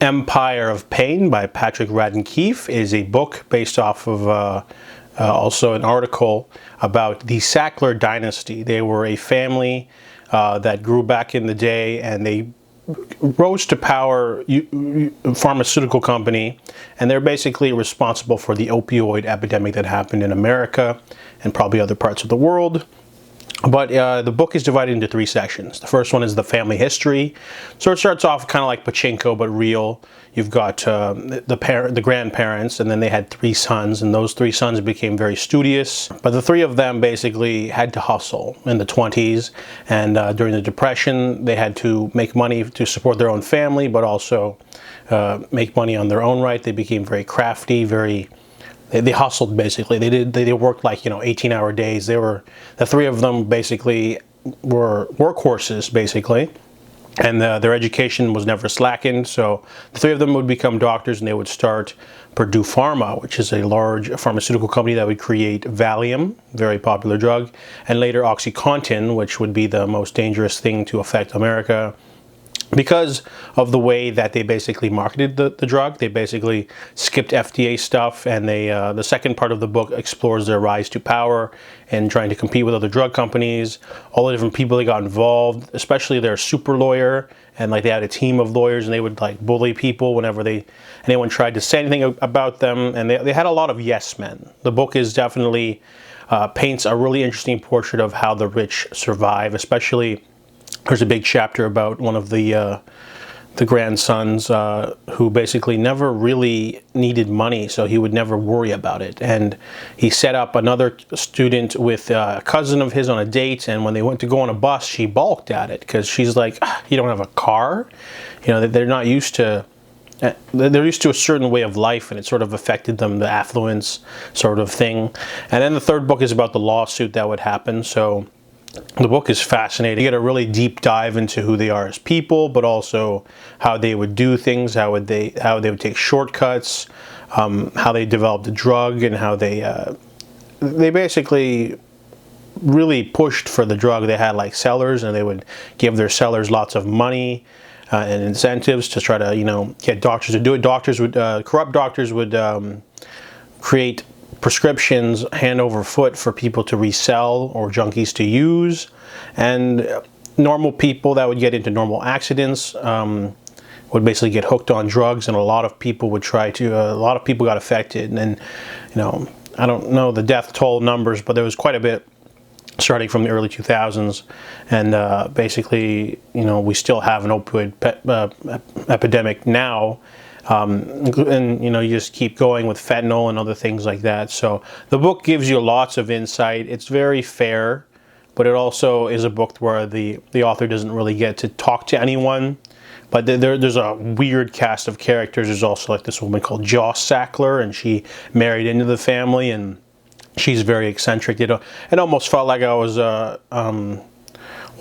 Empire of Pain by Patrick Radden Keefe is a book based off of also an article about the Sackler Dynasty. They were a family that grew back in the day, and they rose to power, pharmaceutical company, and they're basically responsible for the opioid epidemic that happened in America and probably other parts of the world. But the book is divided into 3 sections. The first one is the family history. So it starts off kind of like Pachinko, but real. You've got the grandparents, and then they had 3 sons, and those 3 sons became very studious. But the 3 of them basically had to hustle in the 20s, and during the Depression, they had to make money to support their own family, but also make money on their own right. They became very crafty, They hustled basically. They worked like 18-hour days. The 3 of them basically were workhorses basically, and their education was never slackened. So the 3 of them would become doctors, and they would start Purdue Pharma, which is a large pharmaceutical company that would create Valium, very popular drug, and later OxyContin, which would be the most dangerous thing to affect America. Because of the way that they basically marketed the drug, they basically skipped FDA stuff, and the second part of the book explores their rise to power and trying to compete with other drug companies, all the different people they got involved, especially their super lawyer, and like they had a team of lawyers, and they would like bully people whenever anyone tried to say anything about them, and they had a lot of yes men. The book is definitely paints a really interesting portrait of how the rich survive, especially. There's a big chapter about one of the grandsons who basically never really needed money, so he would never worry about it. And he set up another student with a cousin of his on a date, and when they went to go on a bus, she balked at it because she's like, "You don't have a car?" They're not used to. They're used to a certain way of life, and it sort of affected them, the affluence sort of thing. And then the third book is about the lawsuit that would happen. So the book is fascinating. You get a really deep dive into who they are as people, but also how they would do things, how they would take shortcuts, how they developed the drug, and how they basically really pushed for the drug. They had like sellers, and they would give their sellers lots of money and incentives to try to get doctors to do it. Corrupt doctors would create prescriptions hand over foot for people to resell or junkies to use, and normal people that would get into normal accidents would basically get hooked on drugs, and a lot of people got affected. And I don't know the death toll numbers, but there was quite a bit starting from the early 2000s, and basically we still have an opioid epidemic now. And you just keep going with fentanyl and other things like that. So the book gives you lots of insight. It's very fair, but it also is a book where the author doesn't really get to talk to anyone. But there's a weird cast of characters. There's also like this woman called Joss Sackler, and she married into the family, and she's very eccentric. It almost felt like I was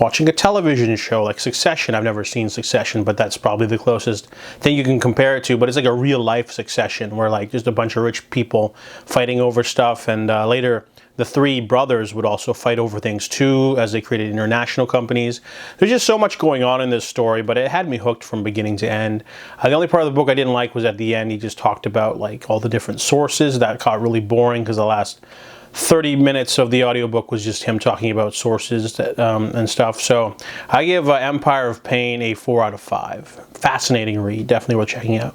watching a television show like Succession. I've never seen Succession, but that's probably the closest thing you can compare it to. But it's like a real life Succession, where like just a bunch of rich people fighting over stuff, and later the 3 brothers would also fight over things too, as they created international companies. There's just so much going on in this story, but it had me hooked from beginning to end. The only part of the book I didn't like was at the end. He just talked about like all the different sources. That got really boring because the last 30 minutes of the audiobook was just him talking about sources and stuff. So I give Empire of Pain a 4 out of 5. Fascinating read, definitely worth checking out.